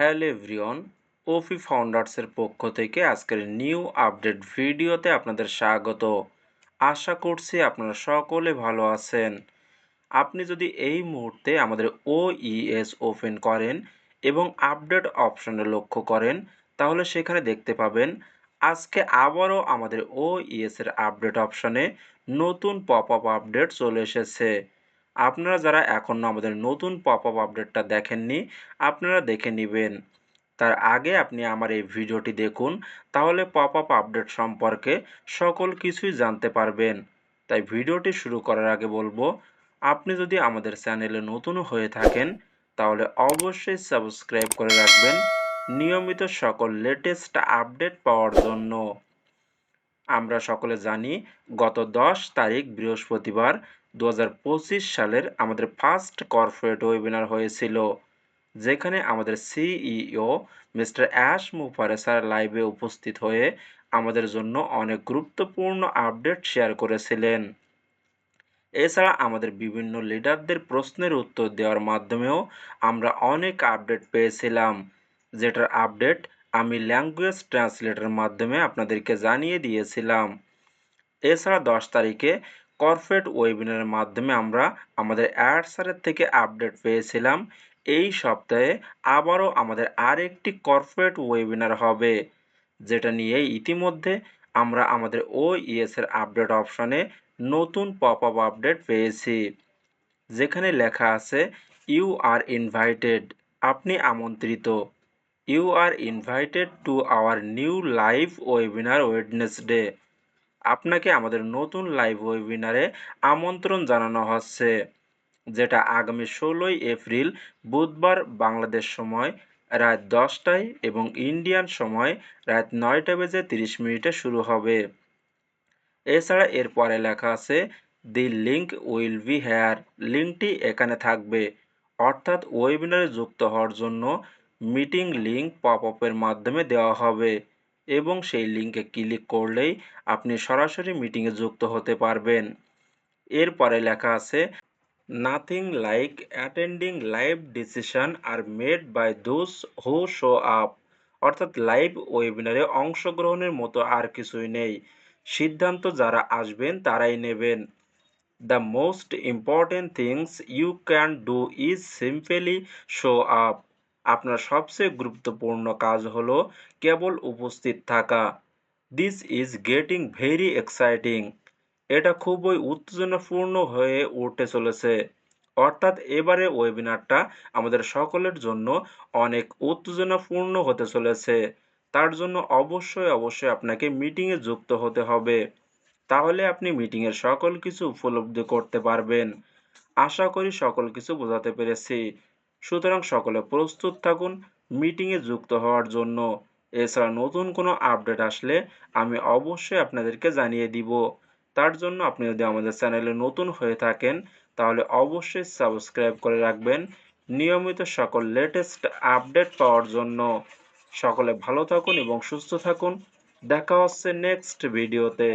Hello everyone, ওফি ফাউন্ডার্সের পক্ষ থেকে আজকের নিউ আপডেট ভিডিওতে আপনাদের স্বাগত। আশা করছি আপনারা সকলে ভালো আছেন। আপনি যদি এই মুহূর্তে আমাদের ওইএস ওপেন করেন এবং আপডেট অপশনে লক্ষ্য করেন, তাহলে সেখানে দেখতে পাবেন আজকে আবারও আমাদের ওইএস এর আপডেট অপশনে নতুন পপ আপ আপডেট চলে এসেছে। আপনারা যারা এখনও আমাদের নতুন পপ আপ আপডেটটা দেখেননি, আপনারা দেখে নেবেন। তার আগে আপনি আমার এই ভিডিওটি দেখুন, তাহলে পপ আপ আপডেট সম্পর্কে সকল কিছুই জানতে পারবেন। তাই ভিডিওটি শুরু করার আগে বলবো, আপনি যদি আমাদের চ্যানেলে নতুন হয়ে থাকেন তাহলে অবশ্যই সাবস্ক্রাইব করে রাখবেন নিয়মিত সকল লেটেস্ট আপডেট পাওয়ার জন্য। আমরা সকলে জানি গত 10 তারিখ বৃহস্পতিবার 2025 সালের আমাদের ফার্স্ট কর্পোরেট ওয়েবিনার হয়েছিল, যেখানে আমাদের সিইও মিস্টার অ্যাশ মুফারে স্যার লাইভে উপস্থিত হয়ে আমাদের জন্য অনেক গুরুত্বপূর্ণ আপডেট শেয়ার করেছিলেন। এছাড়া আমাদের বিভিন্ন লিডারদের প্রশ্নের উত্তর দেওয়ার মাধ্যমেও আমরা অনেক আপডেট পেয়েছিলাম, যেটার আপডেট আমি ল্যাঙ্গুয়েজ ট্রান্সলেটরের মাধ্যমে আপনাদেরকে জানিয়ে দিয়েছিলাম। এছাড়া 10 তারিখে কর্পোরেট ওয়েবিনারের মাধ্যমে আমরা আমাদের অ্যাড স্যারের থেকে আপডেট পেয়েছিলাম। এই সপ্তাহে আবারও আমাদের আরেকটি কর্পোরেট ওয়েবিনার হবে, যেটা নিয়ে ইতিমধ্যে আমরা আমাদের ওইএস এর আপডেট অপশনে নতুন পপ আপ আপডেট পেয়েছি, যেখানে লেখা আছে ইউ আর ইনভাইটেড, আপনি আমন্ত্রিত। You are invited to our new live webinar Wednesday, আপনাকে আমাদের নতুন লাইভ ওয়েবিনারে আমন্ত্রণ জানানো হচ্ছে, যেটা আগামী 16ই এপ্রিল বুধবার বাংলাদেশ সময় রাত 10টায় এবং ইন্ডিয়ান সময় রাত 9:30 শুরু হবে। এছাড়া এর পরে লেখা আছে দি লিঙ্ক উইল বি হেয়ার, লিঙ্কটি এখানে থাকবে, অর্থাৎ ওয়েবিনারে যুক্ত হওয়ার জন্য মিটিং লিঙ্ক পপ আপের মাধ্যমে দেওয়া হবে এবং সেই লিঙ্কে ক্লিক করলেই আপনি সরাসরি মিটিংয়ে যুক্ত হতে পারবেন। এরপরে লেখা আছে nothing like attending live decision are made by those who show up, অর্থাৎ লাইভ ওয়েবিনারে অংশগ্রহণের মতো আর কিছুই নেই, সিদ্ধান্ত যারা আসবেন তারাই নেবেন। The most important things you can do is simply show up, আপনার সবচেয়ে গুরুত্বপূর্ণ কাজ হলো কেবল উপস্থিত থাকা। This is getting very exciting, এটা খুবই উত্তেজনাপূর্ণ হয়ে উঠতে চলেছে, অর্থাৎ এবারে ওয়েবিনারটা আমাদের সকলের জন্য অনেক উত্তেজনাপূর্ণ হতে চলেছে। তার জন্য অবশ্যই আপনাকে মিটিংয়ে যুক্ত হতে হবে, তাহলে আপনি মিটিংয়ের সকল কিছু উপলব্ধি করতে পারবেন। আশা করি সকল কিছু বোঝাতে পেরেছি। সুতরাং সকলে প্রস্তুত থাকুন মিটিংয়ে যুক্ত হওয়ার জন্য। এছাড়া নতুন কোনো আপডেট আসলে আমি অবশ্যই আপনাদেরকে জানিয়ে দিব। তার জন্য আপনি যদি আমাদের চ্যানেলে নতুন হয়ে থাকেন তাহলে অবশ্যই সাবস্ক্রাইব করে রাখবেন নিয়মিত সকল লেটেস্ট আপডেট পাওয়ার জন্য। সকলে ভালো থাকুন এবং সুস্থ থাকুন। দেখা হচ্ছে নেক্সট ভিডিওতে।